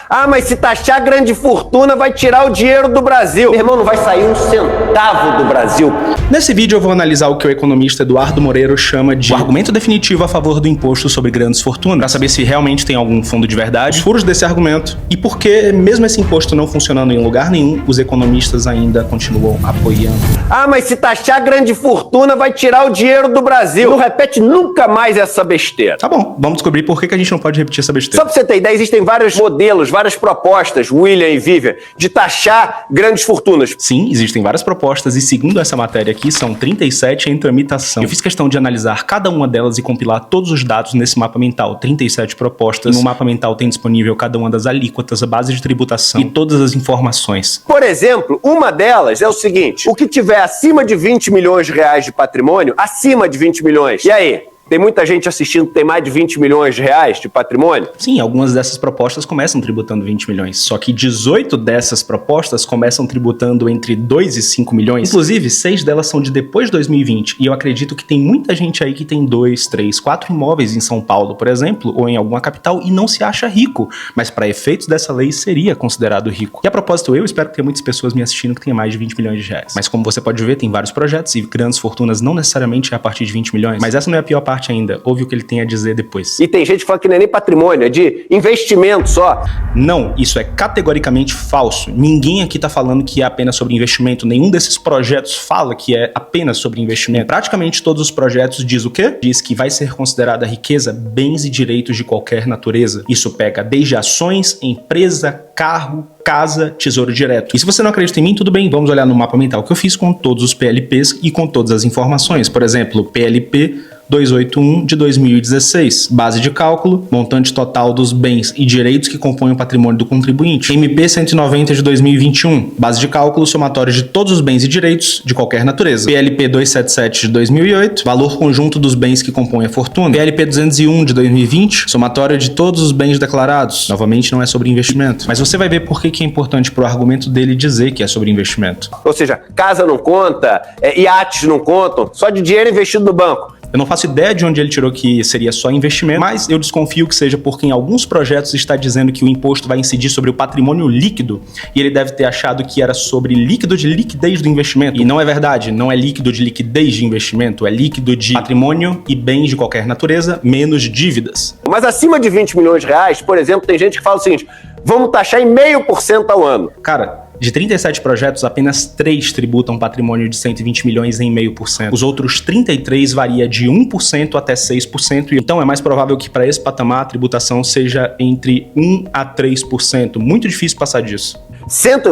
Ah, mas se taxar grande fortuna vai tirar o dinheiro do Brasil. Meu irmão, não vai sair um centavo do Brasil. Nesse vídeo eu vou analisar o que o economista Eduardo Moreiro chama de o argumento definitivo a favor do imposto sobre grandes fortunas, para saber se realmente tem algum fundo de verdade, os furos desse argumento e por que, mesmo esse imposto não funcionando em lugar nenhum, os economistas ainda continuam apoiando. Ah, mas se taxar grande fortuna vai tirar o dinheiro do Brasil. Não repete nunca mais essa besteira. Tá bom, vamos descobrir por que a gente não pode repetir essa besteira. Só pra você ter ideia, existem vários modelos, várias propostas, William e Vivian, de taxar grandes fortunas. Sim, existem várias propostas e segundo essa matéria aqui, são 37 em tramitação. Eu fiz questão de analisar cada uma delas e compilar todos os dados nesse mapa mental. 37 propostas. No mapa mental tem disponível cada uma das alíquotas, a base de tributação e todas as informações. Por exemplo, uma delas é o seguinte: o que tiver acima de 20 milhões de reais de patrimônio, acima de 20 milhões, e aí? Tem muita gente assistindo que tem mais de 20 milhões de reais de patrimônio? Sim, algumas dessas propostas começam tributando 20 milhões. Só que 18 dessas propostas começam tributando entre 2 e 5 milhões. Inclusive, 6 delas são de depois de 2020. E eu acredito que tem muita gente aí que tem 2, 3, 4 imóveis em São Paulo, por exemplo, ou em alguma capital e não se acha rico. Mas para efeitos dessa lei, seria considerado rico. E a propósito, eu espero que tenha muitas pessoas me assistindo que tenham mais de 20 milhões de reais. Mas como você pode ver, tem vários projetos e grandes fortunas não necessariamente é a partir de 20 milhões. Mas essa não é a pior parte ainda. Ouve o que ele tem a dizer depois. E tem gente que fala que não é nem patrimônio, é de investimento só. Não, isso é categoricamente falso. Ninguém aqui tá falando que é apenas sobre investimento. Nenhum desses projetos fala que é apenas sobre investimento. Praticamente todos os projetos diz o quê? Diz que vai ser considerada riqueza bens e direitos de qualquer natureza. Isso pega desde ações, empresa, carro, casa, tesouro direto. E se você não acredita em mim, tudo bem, vamos olhar no mapa mental que eu fiz com todos os PLPs e com todas as informações. Por exemplo, PLP 281 de 2016, base de cálculo, montante total dos bens e direitos que compõem o patrimônio do contribuinte. MP 190 de 2021, base de cálculo, somatório de todos os bens e direitos de qualquer natureza. PLP 277 de 2008, valor conjunto dos bens que compõem a fortuna. PLP 201 de 2020, somatório de todos os bens declarados. Novamente não é sobre investimento, mas você vai ver por que é importante pro argumento dele dizer que é sobre investimento. Ou seja, casa não conta, iates não contam, só de dinheiro investido no banco. Eu não faço ideia de onde ele tirou que seria só investimento, mas eu desconfio que seja porque em alguns projetos está dizendo que o imposto vai incidir sobre o patrimônio líquido e ele deve ter achado que era sobre líquido de liquidez do investimento. E não é verdade, não é líquido de liquidez de investimento, é líquido de patrimônio e bens de qualquer natureza, menos dívidas. Mas acima de 20 milhões de reais, por exemplo, tem gente que fala o seguinte: vamos taxar em 0,5% ao ano. Cara, de 37 projetos, apenas 3 tributam patrimônio de 120 milhões em 0,5%. Os outros 33 varia de 1% até 6%. Então é mais provável que para esse patamar a tributação seja entre 1 a 3%. Muito difícil passar disso.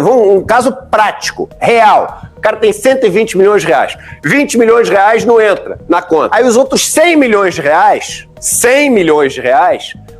Um caso prático, real. O cara tem 120 milhões de reais. 20 milhões de reais não entra na conta. Aí os outros 100 milhões de reais,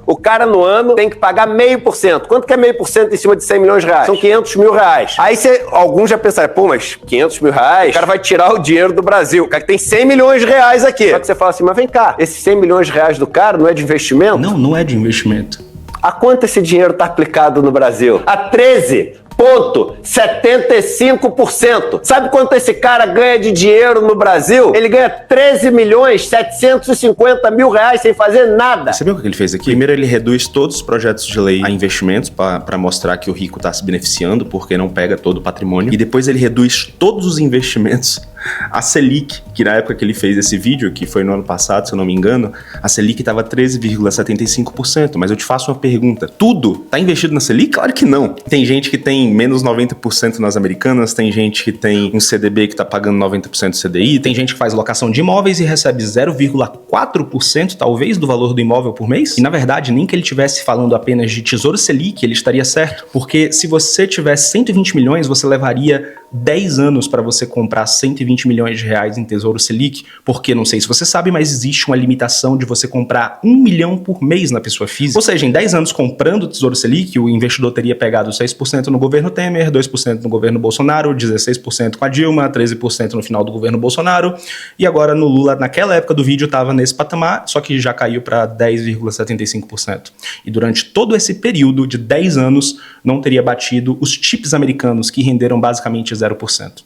o cara no ano tem que pagar 0,5%. Quanto que é 0,5% em cima de 100 milhões de reais? São 500 mil reais. Aí alguns já pensaram, pô, mas 500 mil reais, o cara vai tirar o dinheiro do Brasil. O cara tem 100 milhões de reais aqui. Só que você fala assim, mas vem cá, esses 100 milhões de reais do cara não é de investimento? Não, não é de investimento. A quanto esse dinheiro está aplicado no Brasil? A 13,75%. Sabe quanto esse cara ganha de dinheiro no Brasil? Ele ganha 13.750.000 reais sem fazer nada. Percebeu o que ele fez aqui? Primeiro ele reduz todos os projetos de lei a investimentos para mostrar que o rico está se beneficiando porque não pega todo o patrimônio. E depois ele reduz todos os investimentos a Selic, que na época que ele fez esse vídeo, que foi no ano passado, se eu não me engano, a Selic estava 13,75%. Mas eu te faço uma pergunta: tudo tá investido na Selic? Claro que não. Tem gente que tem menos 90% nas americanas, tem gente que tem um CDB que tá pagando 90% do CDI, tem gente que faz locação de imóveis e recebe 0,4% talvez do valor do imóvel por mês. E na verdade, nem que ele estivesse falando apenas de Tesouro Selic, ele estaria certo. Porque se você tivesse 120 milhões, você levaria 10 anos para você comprar 120 milhões de reais em Tesouro Selic, porque não sei se você sabe, mas existe uma limitação de você comprar 1 milhão por mês na pessoa física. Ou seja, em 10 anos comprando Tesouro Selic, o investidor teria pegado 6% no governo Temer, 2% no governo Bolsonaro, 16% com a Dilma, 13% no final do governo Bolsonaro, e agora no Lula, naquela época do vídeo, estava nesse patamar, só que já caiu para 10,75%. E durante todo esse período de 10 anos, não teria batido os chips americanos, que renderam basicamente 0%.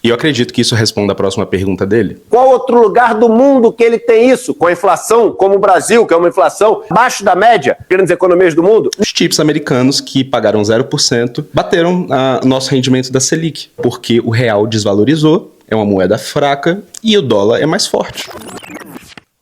E eu acredito que isso responda a próxima pergunta dele. Qual outro lugar do mundo que ele tem isso? Com a inflação, como o Brasil, que é uma inflação abaixo da média, grandes economias do mundo? Os chips americanos que pagaram 0% bateram o nosso rendimento da Selic, porque o real desvalorizou, é uma moeda fraca e o dólar é mais forte.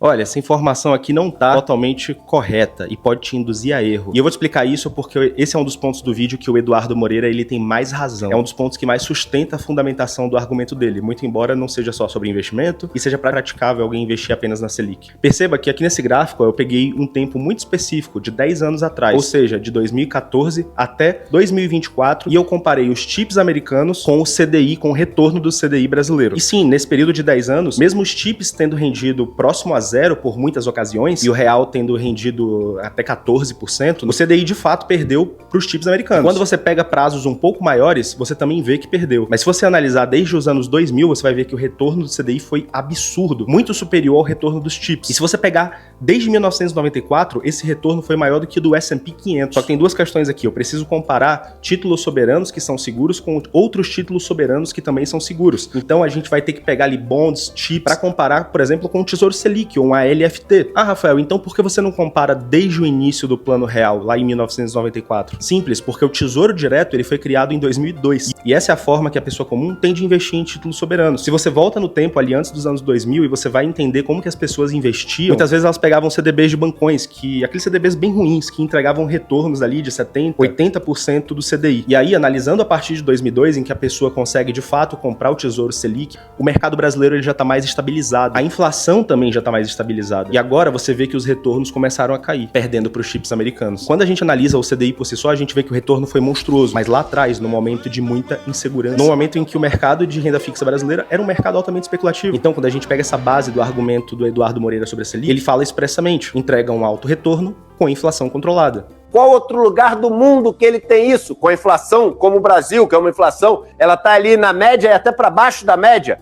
Olha, essa informação aqui não tá totalmente correta e pode te induzir a erro. E eu vou te explicar isso porque esse é um dos pontos do vídeo que o Eduardo Moreira ele tem mais razão. É um dos pontos que mais sustenta a fundamentação do argumento dele, muito embora não seja só sobre investimento e seja praticável alguém investir apenas na Selic. Perceba que aqui nesse gráfico eu peguei um tempo muito específico, de 10 anos atrás, ou seja, de 2014 até 2024, e eu comparei os chips americanos com o CDI, com o retorno do CDI brasileiro. E sim, nesse período de 10 anos, mesmo os chips tendo rendido próximo a zero por muitas ocasiões, e o real tendo rendido até 14%, o CDI de fato perdeu para os chips americanos. Quando você pega prazos um pouco maiores, você também vê que perdeu. Mas se você analisar desde os anos 2000, você vai ver que o retorno do CDI foi absurdo, muito superior ao retorno dos chips. E se você pegar desde 1994, esse retorno foi maior do que o do S&P 500. Só que tem duas questões aqui. Eu preciso comparar títulos soberanos que são seguros com outros títulos soberanos que também são seguros. Então a gente vai ter que pegar ali bonds, chips, para comparar, por exemplo, com o Tesouro Selic ou uma LFT. Ah, Rafael, então por que você não compara desde o início do Plano Real, lá em 1994? Simples, porque o Tesouro Direto ele foi criado em 2002. E essa é a forma que a pessoa comum tem de investir em títulos soberanos. Se você volta no tempo, ali antes dos anos 2000, e você vai entender como que as pessoas investiam, muitas vezes elas pegavam CDBs de bancões, aqueles CDBs bem ruins, que entregavam retornos ali de 70%, 80% do CDI. E aí, analisando a partir de 2002, em que a pessoa consegue de fato comprar o Tesouro Selic, o mercado brasileiro ele já está mais estabilizado. A inflação também já está mais estabilizada. E agora você vê que os retornos começaram a cair, perdendo para os chips americanos. Quando a gente analisa o CDI por si só, a gente vê que o retorno foi monstruoso. Mas lá atrás, no momento de muita insegurança, no momento em que o mercado de renda fixa brasileira era um mercado altamente especulativo. Então, quando a gente pega essa base do argumento do Eduardo Moreira sobre a Selic, ele fala expressamente: entrega um alto retorno com inflação controlada. Qual outro lugar do mundo que ele tem isso? Com a inflação, como o Brasil, que é uma inflação, ela está ali na média e até para baixo da média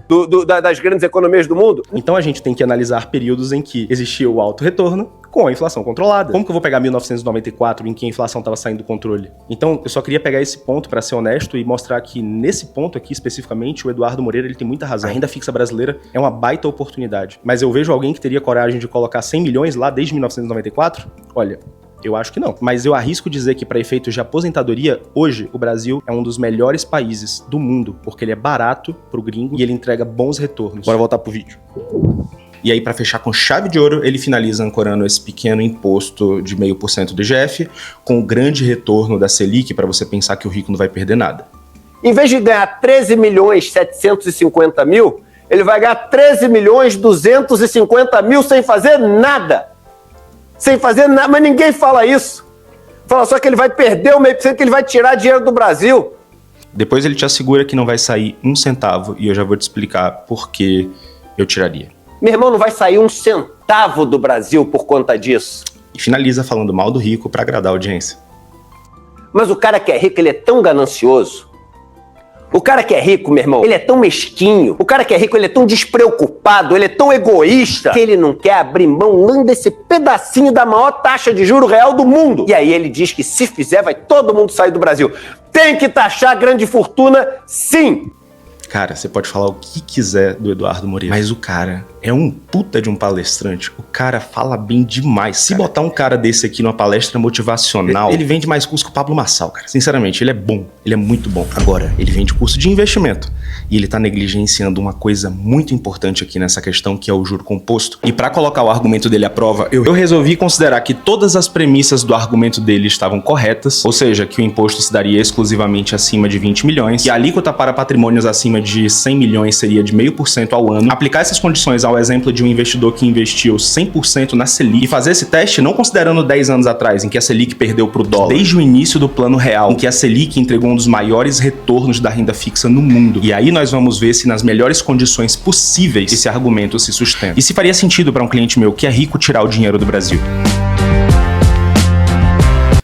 das grandes economias do mundo? Então a gente tem que analisar períodos em que existia o alto retorno com a inflação controlada. Como que eu vou pegar 1994, em que a inflação estava saindo do controle? Então, eu só queria pegar esse ponto para ser honesto e mostrar que nesse ponto aqui, especificamente, o Eduardo Moreira ele tem muita razão. A renda fixa brasileira é uma baita oportunidade. Mas eu vejo alguém que teria coragem de colocar 100 milhões lá desde 1994? Olha, eu acho que não. Mas eu arrisco dizer que para efeitos de aposentadoria, hoje o Brasil é um dos melhores países do mundo, porque ele é barato pro gringo e ele entrega bons retornos. Bora voltar pro vídeo. E aí, para fechar com chave de ouro, ele finaliza ancorando esse pequeno imposto de 0,5% do IGF com o grande retorno da Selic para você pensar que o rico não vai perder nada. Em vez de ganhar 13.750.000, ele vai ganhar 13.250.000 sem fazer nada. Sem fazer nada, mas ninguém fala isso. Fala só que ele vai perder o 0,5%, que ele vai tirar dinheiro do Brasil. Depois ele te assegura que não vai sair um centavo e eu já vou te explicar por que eu tiraria. Meu irmão, não vai sair um centavo do Brasil por conta disso. E finaliza falando mal do rico para agradar a audiência. Mas o cara que é rico, ele é tão ganancioso. O cara que é rico, meu irmão, ele é tão mesquinho. O cara que é rico, ele é tão despreocupado, ele é tão egoísta, que ele não quer abrir mão nem desse pedacinho da maior taxa de juro real do mundo. E aí ele diz que se fizer, vai todo mundo sair do Brasil. Tem que taxar grande fortuna, sim. Cara, você pode falar o que quiser do Eduardo Moreira, mas o cara é um puta de um palestrante. O cara fala bem demais. Se botar um cara desse aqui numa palestra motivacional, ele vende mais curso que o Pablo Marçal, cara. Sinceramente, ele é bom. Ele é muito bom. Agora, ele vende curso de investimento. E ele tá negligenciando uma coisa muito importante aqui nessa questão, que é o juro composto. E pra colocar o argumento dele à prova, eu resolvi considerar que todas as premissas do argumento dele estavam corretas, ou seja, que o imposto se daria exclusivamente acima de 20 milhões, que a alíquota para patrimônios acima de 100 milhões seria de 0,5% ao ano. Aplicar essas condições ao exemplo de um investidor que investiu 100% na Selic e fazer esse teste não considerando 10 anos atrás, em que a Selic perdeu pro dólar, desde o início do Plano Real, em que a Selic entregou um dos maiores retornos da renda fixa no mundo. E aí nós vamos ver se nas melhores condições possíveis esse argumento se sustenta. E se faria sentido para um cliente meu que é rico tirar o dinheiro do Brasil.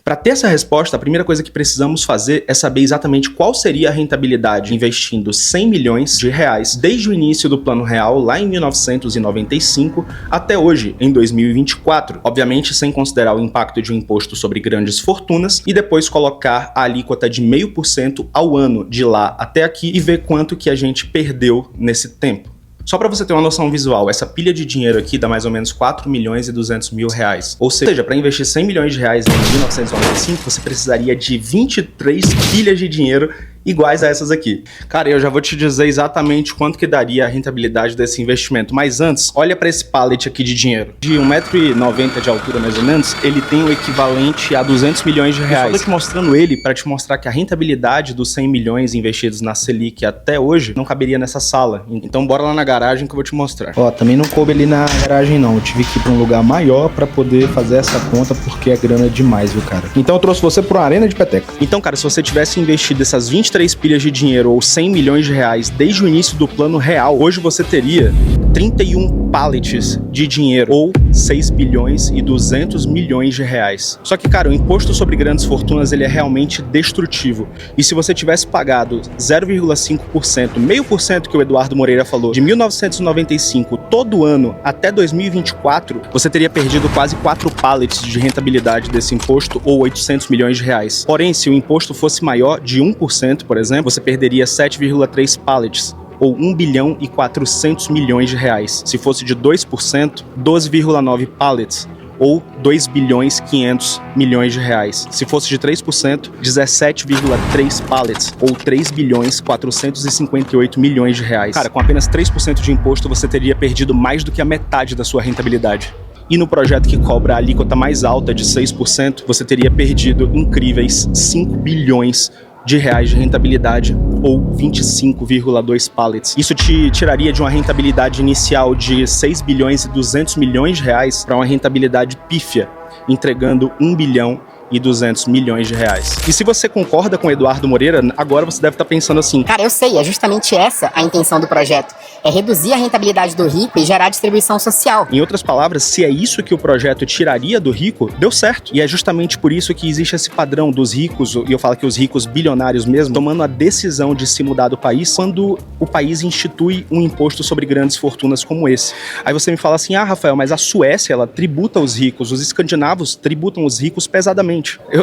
Para ter essa resposta, a primeira coisa que precisamos fazer é saber exatamente qual seria a rentabilidade investindo 100 milhões de reais desde o início do Plano Real, lá em 1995, até hoje, em 2024. Obviamente, sem considerar o impacto de um imposto sobre grandes fortunas e depois colocar a alíquota de 0,5% ao ano de lá até aqui e ver quanto que a gente perdeu nesse tempo. Só para você ter uma noção visual, essa pilha de dinheiro aqui dá mais ou menos 4 milhões e 200 mil reais. Ou seja, para investir 100 milhões de reais em 1995, você precisaria de 23 pilhas de dinheiro iguais a essas aqui. Cara, eu já vou te dizer exatamente quanto que daria a rentabilidade desse investimento, mas antes, olha para esse pallet aqui de dinheiro. De 1,90 m de altura mais ou menos, ele tem o equivalente a 200 milhões de reais. Eu só tô te mostrando ele para te mostrar que a rentabilidade dos 100 milhões investidos na Selic até hoje não caberia nessa sala. Então bora lá na garagem que eu vou te mostrar. Ó, também não coube ali na garagem não, eu tive que ir para um lugar maior para poder fazer essa conta porque é grana demais, viu, cara? Então eu trouxe você para uma arena de peteca. Então, cara, se você tivesse investido essas 23 pilhas de dinheiro ou 100 milhões de reais desde o início do Plano Real, hoje você teria 31 pallets de dinheiro ou 6 bilhões e 200 milhões de reais. Só que, cara, o imposto sobre grandes fortunas ele é realmente destrutivo. E se você tivesse pagado 0,5%, 0,5% que o Eduardo Moreira falou, de 1995 todo ano até 2024, você teria perdido quase 4 pallets de rentabilidade desse imposto ou 800 milhões de reais. Porém, se o imposto fosse maior de 1%, por exemplo, você perderia 7,3 pallets, ou 1 bilhão e 400 milhões de reais. Se fosse de 2%, 12,9 pallets, ou 2 bilhões 500 milhões de reais. Se fosse de 3%, 17,3 pallets, ou 3 bilhões 458 milhões de reais. Cara, com apenas 3% de imposto, você teria perdido mais do que a metade da sua rentabilidade. E no projeto que cobra a alíquota mais alta de 6%, você teria perdido incríveis 5 bilhões de reais de rentabilidade, ou 25,2 pallets. Isso te tiraria de uma rentabilidade inicial de 6 bilhões e 200 milhões de reais para uma rentabilidade pífia, entregando 1 bilhão e 200 milhões de reais. E se você concorda com o Eduardo Moreira, agora você deve estar pensando assim: cara, eu sei, é justamente essa a intenção do projeto. É reduzir a rentabilidade do rico e gerar distribuição social. Em outras palavras, se é isso que o projeto tiraria do rico, deu certo. E é justamente por isso que existe esse padrão dos ricos, e eu falo que os ricos bilionários mesmo, tomando a decisão de se mudar do país quando o país institui um imposto sobre grandes fortunas como esse. Aí você me fala assim: ah, Rafael, mas a Suécia, ela tributa os ricos, os escandinavos tributam os ricos pesadamente.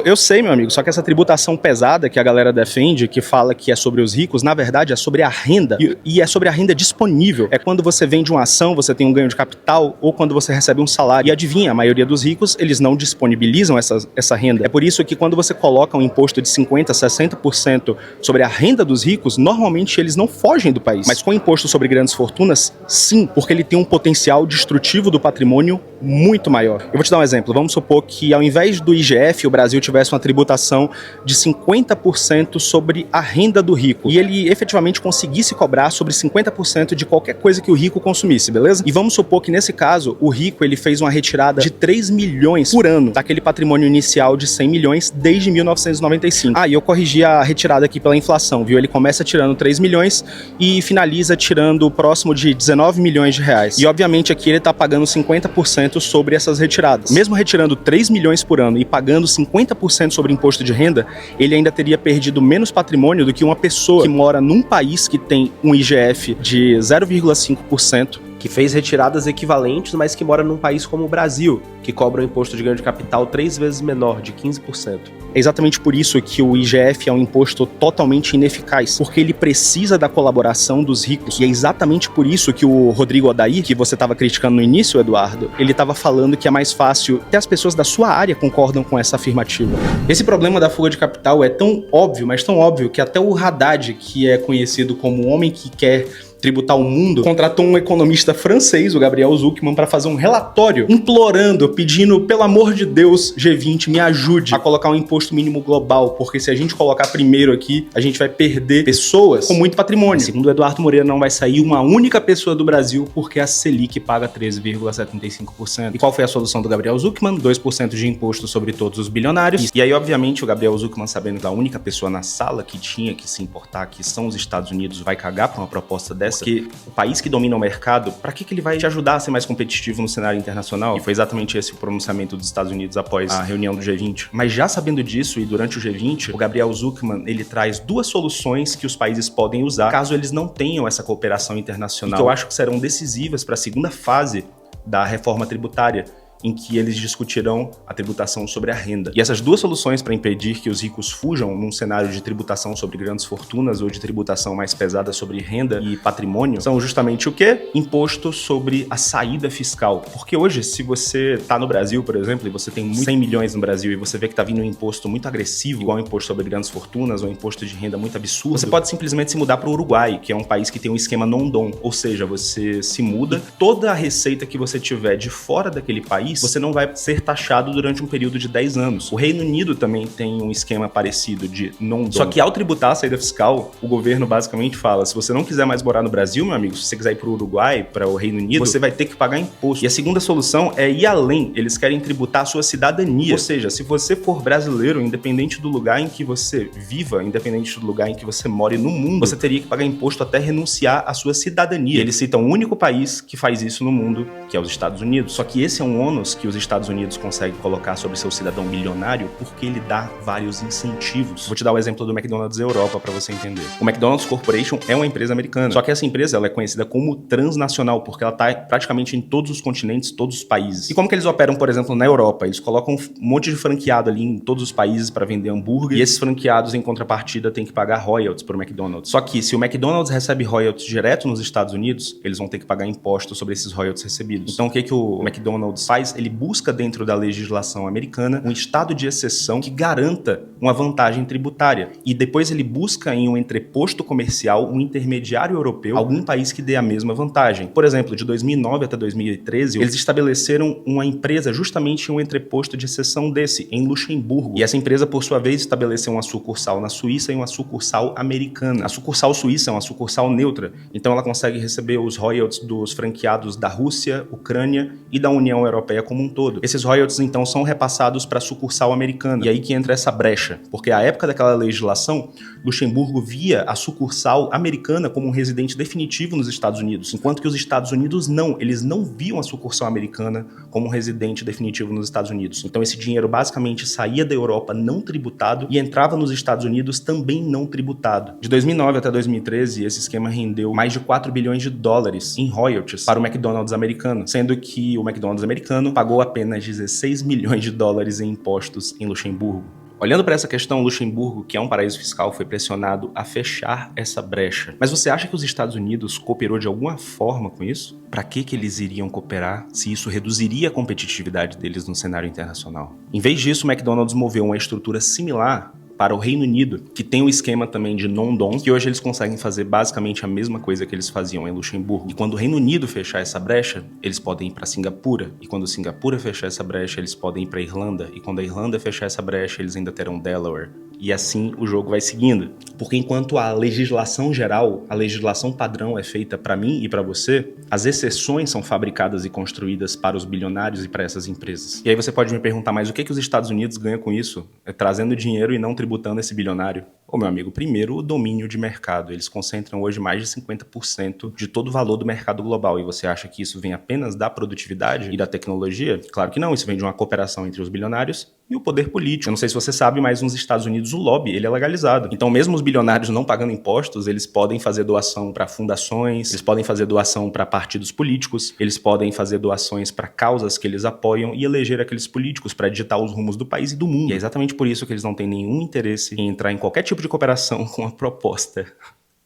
Eu sei, meu amigo, só que essa tributação pesada que a galera defende, que fala que é sobre os ricos, na verdade é sobre a renda, e é sobre a renda disponível. É quando você vende uma ação, você tem um ganho de capital, ou quando você recebe um salário. E adivinha, a maioria dos ricos, eles não disponibilizam essa renda. É por isso que quando você coloca um imposto de 50%, 60% sobre a renda dos ricos, normalmente eles não fogem do país. Mas com o imposto sobre grandes fortunas, sim, porque ele tem um potencial destrutivo do patrimônio muito maior. Eu vou te dar um exemplo. Vamos supor que ao invés do IGF, o Brasil tivesse uma tributação de 50% sobre a renda do rico e ele efetivamente conseguisse cobrar sobre 50% de qualquer coisa que o rico consumisse, beleza? E vamos supor que nesse caso, o rico ele fez uma retirada de 3 milhões por ano daquele patrimônio inicial de 100 milhões desde 1995. Ah, e eu corrigi a retirada aqui pela inflação, viu? Ele começa tirando 3 milhões e finaliza tirando próximo de 19 milhões de reais. E obviamente aqui ele tá pagando 50% sobre essas retiradas. Mesmo retirando 3 milhões por ano e pagando 50% sobre imposto de renda, ele ainda teria perdido menos patrimônio do que uma pessoa que mora num país que tem um IGF de 0,5%, que fez retiradas equivalentes, mas que mora num país como o Brasil, que cobra um imposto de ganho de capital 3 vezes menor, de 15%. É exatamente por isso que o IGF é um imposto totalmente ineficaz, porque ele precisa da colaboração dos ricos. E é exatamente por isso que o Rodrigo Odair, que você estava criticando no início, Eduardo, ele estava falando que é mais fácil, até as pessoas da sua área concordam com essa afirmativa. Esse problema da fuga de capital é tão óbvio, mas tão óbvio, que até o Haddad, que é conhecido como o homem que quer tributar o mundo, contratou um economista francês, o Gabriel Zucman, para fazer um relatório implorando, pedindo, pelo amor de Deus, G20, me ajude a colocar um imposto mínimo global, porque se a gente colocar primeiro aqui, a gente vai perder pessoas com muito patrimônio. Segundo o Eduardo Moreira, não vai sair uma única pessoa do Brasil porque a Selic paga 13,75%. E qual foi a solução do Gabriel Zucman? 2% de imposto sobre todos os bilionários. E aí, obviamente, o Gabriel Zucman, sabendo que a única pessoa na sala que tinha que se importar, que são os Estados Unidos, vai cagar para uma proposta dessa, essa, que o país que domina o mercado, pra que ele vai te ajudar a ser mais competitivo no cenário internacional? E foi exatamente esse o pronunciamento dos Estados Unidos após a reunião do G20. Mas já sabendo disso, e durante o G20, o Gabriel Zucman, ele traz duas soluções que os países podem usar caso eles não tenham essa cooperação internacional, e que eu acho que serão decisivas para a segunda fase da reforma tributária, em que eles discutirão a tributação sobre a renda. E essas duas soluções para impedir que os ricos fujam num cenário de tributação sobre grandes fortunas ou de tributação mais pesada sobre renda e patrimônio são justamente o quê? Imposto sobre a saída fiscal. Porque hoje, se você tá no Brasil, por exemplo, e você tem 100 milhões no Brasil e você vê que tá vindo um imposto muito agressivo, igual o imposto sobre grandes fortunas ou imposto de renda muito absurdo, você pode simplesmente se mudar para o Uruguai, que é um país que tem um esquema non-dom, ou seja, você se muda, toda a receita que você tiver de fora daquele país, você não vai ser taxado durante um período de 10 anos. O Reino Unido também tem um esquema parecido de non-dom. Só que ao tributar a saída fiscal, o governo basicamente fala, se você não quiser mais morar no Brasil, meu amigo, se você quiser ir para o Uruguai, para o Reino Unido, você vai ter que pagar imposto. E a segunda solução é ir além. Eles querem tributar a sua cidadania. Ou seja, se você for brasileiro, independente do lugar em que você viva, independente do lugar em que você more no mundo, você teria que pagar imposto até renunciar à sua cidadania. E eles citam o único país que faz isso no mundo, que é os Estados Unidos. Só que esse é um ônus que os Estados Unidos conseguem colocar sobre seu cidadão milionário porque ele dá vários incentivos. Vou te dar o exemplo do McDonald's Europa para você entender. O McDonald's Corporation é uma empresa americana, só que essa empresa ela é conhecida como transnacional porque ela está praticamente em todos os continentes, todos os países. E como que eles operam, por exemplo, na Europa? Eles colocam um monte de franqueado ali em todos os países para vender hambúrguer e esses franqueados, em contrapartida, têm que pagar royalties para o McDonald's. Só que se o McDonald's recebe royalties direto nos Estados Unidos, eles vão ter que pagar imposto sobre esses royalties recebidos. Então o que o McDonald's faz? Ele busca dentro da legislação americana um estado de exceção que garanta uma vantagem tributária. E depois ele busca em um entreposto comercial um intermediário europeu, algum país que dê a mesma vantagem. Por exemplo, de 2009 até 2013, eles estabeleceram uma empresa justamente em um entreposto de exceção desse, em Luxemburgo. E essa empresa, por sua vez, estabeleceu uma sucursal na Suíça e uma sucursal americana. A sucursal suíça é uma sucursal neutra, então ela consegue receber os royalties dos franqueados da Rússia, Ucrânia e da União Europeia como um todo. Esses royalties, então, são repassados para a sucursal americana. E aí que entra essa brecha, porque à época daquela legislação, Luxemburgo via a sucursal americana como um residente definitivo nos Estados Unidos, enquanto que os Estados Unidos não. Eles não viam a sucursal americana como um residente definitivo nos Estados Unidos. Então esse dinheiro basicamente saía da Europa não tributado e entrava nos Estados Unidos também não tributado. De 2009 até 2013, esse esquema rendeu mais de 4 bilhões de dólares em royalties para o McDonald's americano, sendo que o McDonald's americano pagou apenas 16 milhões de dólares em impostos em Luxemburgo. Olhando para essa questão, Luxemburgo, que é um paraíso fiscal, foi pressionado a fechar essa brecha. Mas você acha que os Estados Unidos cooperou de alguma forma com isso? Para que eles iriam cooperar se isso reduziria a competitividade deles no cenário internacional? Em vez disso, o McDonald's moveu uma estrutura similar para o Reino Unido, que tem um esquema também de non-dom, que hoje eles conseguem fazer basicamente a mesma coisa que eles faziam em Luxemburgo. E quando o Reino Unido fechar essa brecha, eles podem ir para Singapura. E quando Singapura fechar essa brecha, eles podem ir para Irlanda. E quando a Irlanda fechar essa brecha, eles ainda terão Delaware. E assim o jogo vai seguindo. Porque enquanto a legislação geral, a legislação padrão é feita para mim e para você, as exceções são fabricadas e construídas para os bilionários e para essas empresas. E aí você pode me perguntar, mas o que os Estados Unidos ganham com isso? É trazendo dinheiro e não tributando esse bilionário? Ô, meu amigo, primeiro, o domínio de mercado. Eles concentram hoje mais de 50% de todo o valor do mercado global. E você acha que isso vem apenas da produtividade e da tecnologia? Claro que não. Isso vem de uma cooperação entre os bilionários e o poder político. Eu não sei se você sabe, mas nos Estados Unidos o lobby ele é legalizado. Então, mesmo os bilionários não pagando impostos, eles podem fazer doação para fundações, eles podem fazer doação para partidos políticos, eles podem fazer doações para causas que eles apoiam e eleger aqueles políticos para digitar os rumos do país e do mundo. E é exatamente por isso que eles não têm nenhum interesse em entrar em qualquer tipo de cooperação com a proposta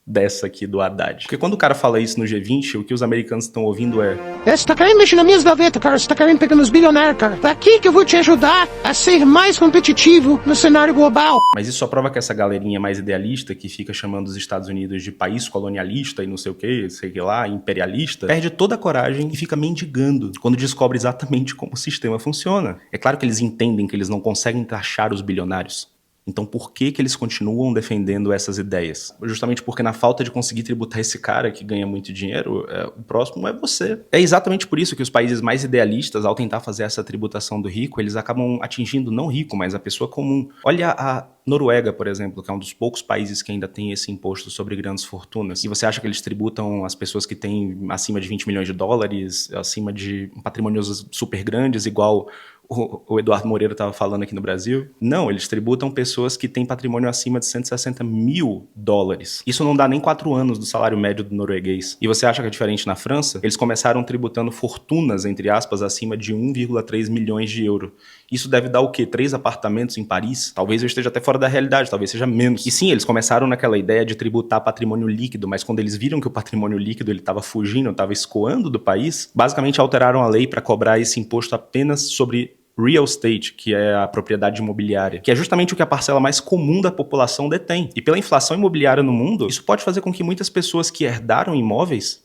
dessa aqui do Haddad. Porque quando o cara fala isso no G20, o que os americanos estão ouvindo é: você tá querendo mexer nas minhas gavetas, cara. Você tá querendo pegar nos bilionários, cara. Tá aqui que eu vou te ajudar a ser mais competitivo no cenário global. Mas isso só prova que essa galerinha mais idealista, que fica chamando os Estados Unidos de país colonialista e não sei o que, sei que lá, imperialista, perde toda a coragem e fica mendigando quando descobre exatamente como o sistema funciona. É claro que eles entendem que eles não conseguem taxar os bilionários. Então por que eles continuam defendendo essas ideias? Justamente porque na falta de conseguir tributar esse cara que ganha muito dinheiro, o próximo é você. É exatamente por isso que os países mais idealistas, ao tentar fazer essa tributação do rico, eles acabam atingindo não o rico, mas a pessoa comum. Olha a Noruega, por exemplo, que é um dos poucos países que ainda tem esse imposto sobre grandes fortunas. E você acha que eles tributam as pessoas que têm acima de 20 milhões de dólares, acima de patrimônios super grandes, igual o Eduardo Moreira estava falando aqui no Brasil? Não, eles tributam pessoas que têm patrimônio acima de 160 mil dólares. Isso não dá nem 4 anos do salário médio do norueguês. E você acha que é diferente na França? Eles começaram tributando fortunas, entre aspas, acima de 1,3 milhões de euros. Isso deve dar o quê? 3 apartamentos em Paris? Talvez eu esteja até fora da realidade, talvez seja menos. E sim, eles começaram naquela ideia de tributar patrimônio líquido, mas quando eles viram que o patrimônio líquido estava fugindo, estava escoando do país, basicamente alteraram a lei para cobrar esse imposto apenas sobre real estate, que é a propriedade imobiliária, que é justamente o que a parcela mais comum da população detém. E pela inflação imobiliária no mundo, isso pode fazer com que muitas pessoas que herdaram imóveis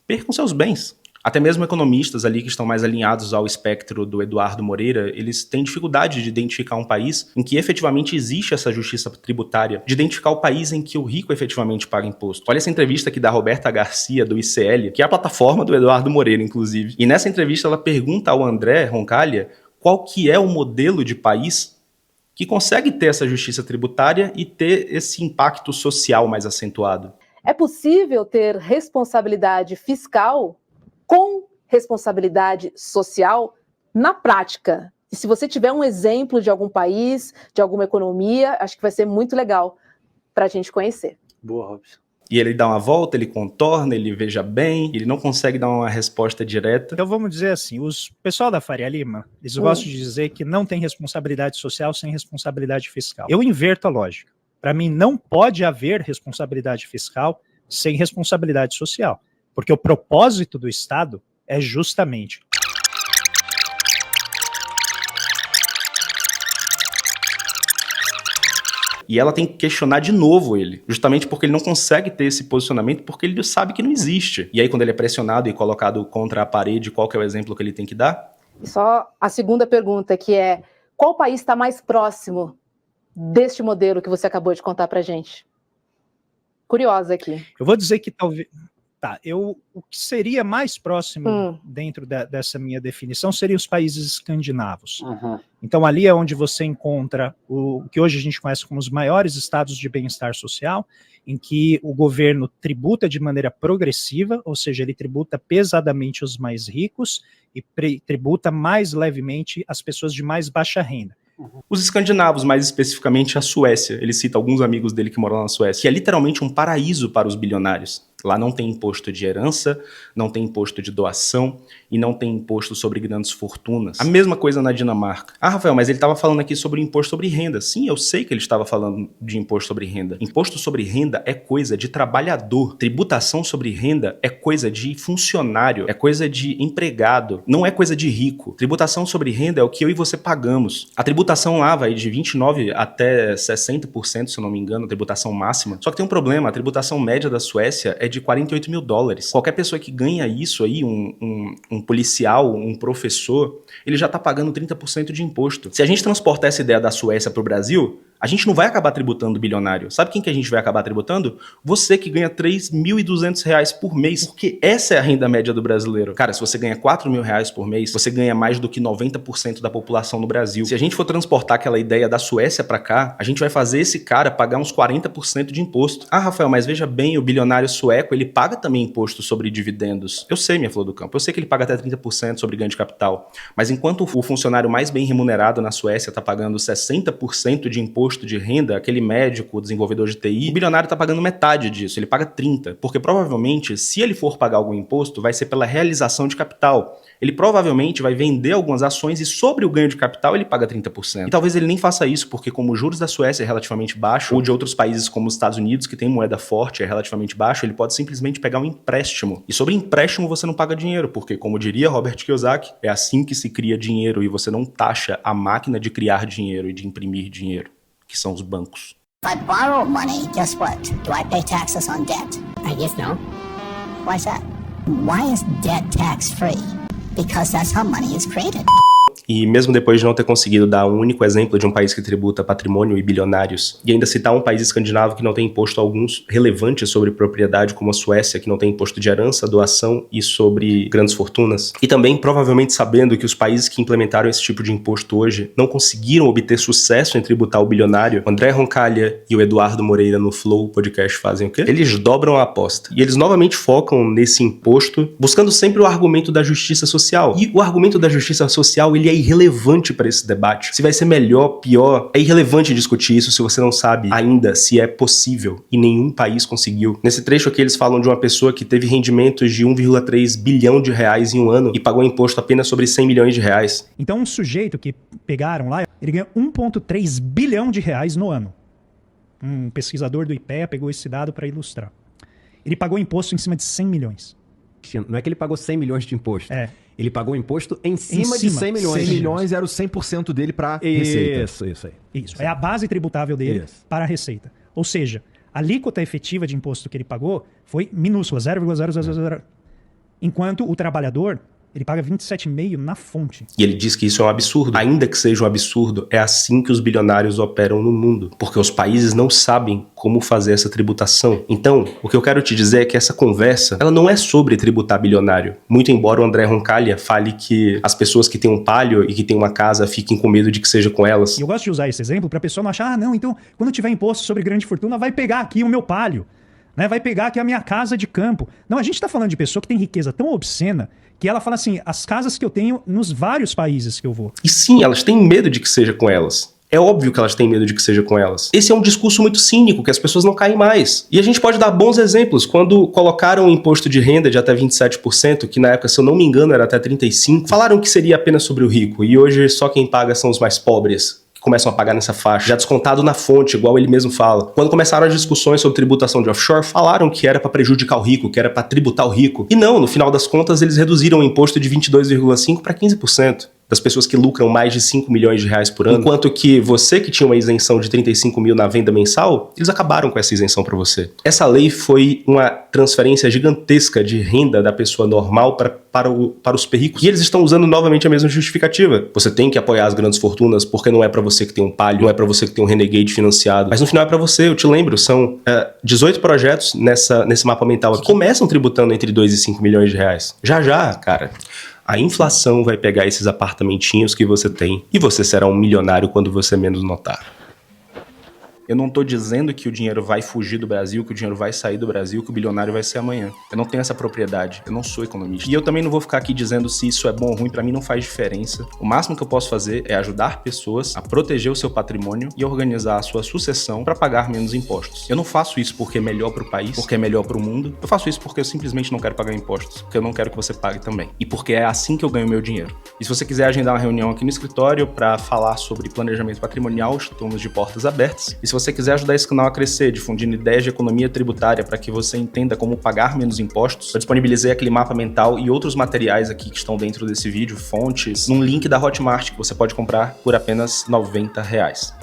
percam seus bens. Até mesmo economistas ali que estão mais alinhados ao espectro do Eduardo Moreira, eles têm dificuldade de identificar um país em que efetivamente existe essa justiça tributária, de identificar o país em que o rico efetivamente paga imposto. Olha essa entrevista aqui da Roberta Garcia, do ICL, que é a plataforma do Eduardo Moreira, inclusive. E nessa entrevista ela pergunta ao André Roncalha qual que é o modelo de país que consegue ter essa justiça tributária e ter esse impacto social mais acentuado. É possível ter responsabilidade fiscal com responsabilidade social na prática? E se você tiver um exemplo de algum país, de alguma economia, acho que vai ser muito legal para a gente conhecer. Boa, Robson. E ele dá uma volta, ele contorna, ele veja bem, ele não consegue dar uma resposta direta. Então vamos dizer assim, os pessoal da Faria Lima, eles gostam de dizer que não tem responsabilidade social sem responsabilidade fiscal. Eu inverto a lógica. Para mim não pode haver responsabilidade fiscal sem responsabilidade social, porque o propósito do Estado é justamente E ela tem que questionar de novo ele, justamente porque ele não consegue ter esse posicionamento, porque ele sabe que não existe. E aí, quando ele é pressionado e colocado contra a parede, qual que é o exemplo que ele tem que dar? Só a segunda pergunta, que é: qual país está mais próximo deste modelo que você acabou de contar pra gente? Curiosa aqui. Eu vou dizer que talvez... o que seria mais próximo dentro dessa minha definição seriam os países escandinavos. Então ali é onde você encontra o que hoje a gente conhece como os maiores estados de bem-estar social, em que o governo tributa de maneira progressiva, ou seja, ele tributa pesadamente os mais ricos e tributa mais levemente as pessoas de mais baixa renda. Os escandinavos, mais especificamente a Suécia, ele cita alguns amigos dele que moram lá na Suécia, que é literalmente um paraíso para os bilionários. Lá não tem imposto de herança, não tem imposto de doação e não tem imposto sobre grandes fortunas. A mesma coisa na Dinamarca. Ah, Rafael, mas ele estava falando aqui sobre imposto sobre renda. Sim, eu sei que ele estava falando de imposto sobre renda. Imposto sobre renda é coisa de trabalhador. Tributação sobre renda é coisa de funcionário, é coisa de empregado, não é coisa de rico. Tributação sobre renda é o que eu e você pagamos. A tributação lá vai de 29% até 60%, se eu não me engano, a tributação máxima. Só que tem um problema, a tributação média da Suécia é de 48 mil dólares. Qualquer pessoa que ganha isso aí, um policial, um professor, ele já tá pagando 30% de imposto. Se a gente transportar essa ideia da Suécia pro Brasil, a gente não vai acabar tributando bilionário. Sabe quem que a gente vai acabar tributando? Você que ganha R$3.200 por mês, porque essa é a renda média do brasileiro. Cara, se você ganha R$4.000 por mês, você ganha mais do que 90% da população no Brasil. Se a gente for transportar aquela ideia da Suécia pra cá, a gente vai fazer esse cara pagar uns 40% de imposto. Ah, Rafael, mas veja bem, o bilionário sueco, ele paga também imposto sobre dividendos. Eu sei, minha flor do campo, eu sei que ele paga até 30% sobre ganho de capital, mas enquanto o funcionário mais bem remunerado na Suécia tá pagando 60% de imposto de renda, aquele médico, o desenvolvedor de TI, o bilionário está pagando metade disso, ele paga 30%, porque provavelmente, se ele for pagar algum imposto, vai ser pela realização de capital. Ele provavelmente vai vender algumas ações e sobre o ganho de capital ele paga 30%. E talvez ele nem faça isso, porque como os juros da Suécia é relativamente baixo, ou de outros países como os Estados Unidos, que tem moeda forte, é relativamente baixo, ele pode simplesmente pegar um empréstimo. E sobre empréstimo você não paga dinheiro, porque como diria Robert Kiyosaki, é assim que se cria dinheiro e você não taxa a máquina de criar dinheiro e de imprimir dinheiro, que são os bancos. If I borrow money, guess what? Do I pay taxes on debt? I guess no. Why is that? Why is debt tax free? Because that's how money is created. E mesmo depois de não ter conseguido dar um único exemplo de um país que tributa patrimônio e bilionários, e ainda citar um país escandinavo que não tem imposto alguns relevantes sobre propriedade, como a Suécia, que não tem imposto de herança, doação e sobre grandes fortunas, e também provavelmente sabendo que os países que implementaram esse tipo de imposto hoje não conseguiram obter sucesso em tributar o bilionário, o André Roncalha e o Eduardo Moreira no Flow Podcast fazem o quê? Eles dobram a aposta. E eles novamente focam nesse imposto, buscando sempre o argumento da justiça social. E o argumento da justiça social, ele é irrelevante para esse debate. Se vai ser melhor, pior, é irrelevante discutir isso se você não sabe ainda se é possível. E nenhum país conseguiu. Nesse trecho aqui eles falam de uma pessoa que teve rendimentos de 1,3 bilhão de reais em um ano e pagou imposto apenas sobre 100 milhões de reais. Então um sujeito que pegaram lá, ele ganha 1,3 bilhão de reais no ano. Um pesquisador do IPEA pegou esse dado para ilustrar. Ele pagou imposto em cima de 100 milhões. Não é que ele pagou 100 milhões de imposto. É. Ele pagou imposto em cima de 100 milhões. 100 milhões era o 100% dele para receita. Isso aí. Isso. É a base tributável dele para a receita. Ou seja, a alíquota efetiva de imposto que ele pagou foi minúscula, 0,000. Enquanto o trabalhador, ele paga 27,5% na fonte. E ele diz que isso é um absurdo. Ainda que seja um absurdo, é assim que os bilionários operam no mundo. Porque os países não sabem como fazer essa tributação. Então, o que eu quero te dizer é que essa conversa, ela não é sobre tributar bilionário. Muito embora o André Roncalha fale que as pessoas que têm um palio e que têm uma casa fiquem com medo de que seja com elas. E eu gosto de usar esse exemplo para a pessoa não achar, não, então, quando tiver imposto sobre grande fortuna, vai pegar aqui o meu palio. Né? Vai pegar aqui a minha casa de campo. Não, a gente está falando de pessoa que tem riqueza tão obscena que ela fala assim, as casas que eu tenho nos vários países que eu vou. E sim, elas têm medo de que seja com elas. É óbvio que elas têm medo de que seja com elas. Esse é um discurso muito cínico, que as pessoas não caem mais. E a gente pode dar bons exemplos. Quando colocaram o imposto de renda de até 27%, que na época, se eu não me engano, era até 35%, falaram que seria apenas sobre o rico. E hoje só quem paga são os mais pobres, que começam a pagar nessa faixa, já descontado na fonte, igual ele mesmo fala. Quando começaram as discussões sobre tributação de offshore, falaram que era para prejudicar o rico, que era para tributar o rico. E não, no final das contas, eles reduziram o imposto de 22,5% para 15%. Das pessoas que lucram mais de 5 milhões de reais por ano, enquanto que você que tinha uma isenção de 35 mil na venda mensal, eles acabaram com essa isenção para você. Essa lei foi uma transferência gigantesca de renda da pessoa normal para os super ricos. E eles estão usando novamente a mesma justificativa. Você tem que apoiar as grandes fortunas porque não é para você que tem um palio, não é para você que tem um Renegade financiado, mas no final é para você. Eu te lembro, são 18 projetos nesse mapa mental aqui que começam tributando entre 2 e 5 milhões de reais. Já, cara. A inflação vai pegar esses apartamentinhos que você tem e você será um milionário quando você menos notar. Eu não tô dizendo que o dinheiro vai fugir do Brasil, que o dinheiro vai sair do Brasil, que o bilionário vai ser amanhã. Eu não tenho essa propriedade, eu não sou economista. E eu também não vou ficar aqui dizendo se isso é bom ou ruim, pra mim não faz diferença. O máximo que eu posso fazer é ajudar pessoas a proteger o seu patrimônio e organizar a sua sucessão pra pagar menos impostos. Eu não faço isso porque é melhor pro país, porque é melhor pro mundo. Eu faço isso porque eu simplesmente não quero pagar impostos, porque eu não quero que você pague também. E porque é assim que eu ganho meu dinheiro. E se você quiser agendar uma reunião aqui no escritório pra falar sobre planejamento patrimonial, estamos de portas abertas. E se você quiser ajudar esse canal a crescer, difundindo ideias de economia tributária para que você entenda como pagar menos impostos, eu disponibilizei aquele mapa mental e outros materiais aqui que estão dentro desse vídeo, fontes, num link da Hotmart que você pode comprar por apenas R$90.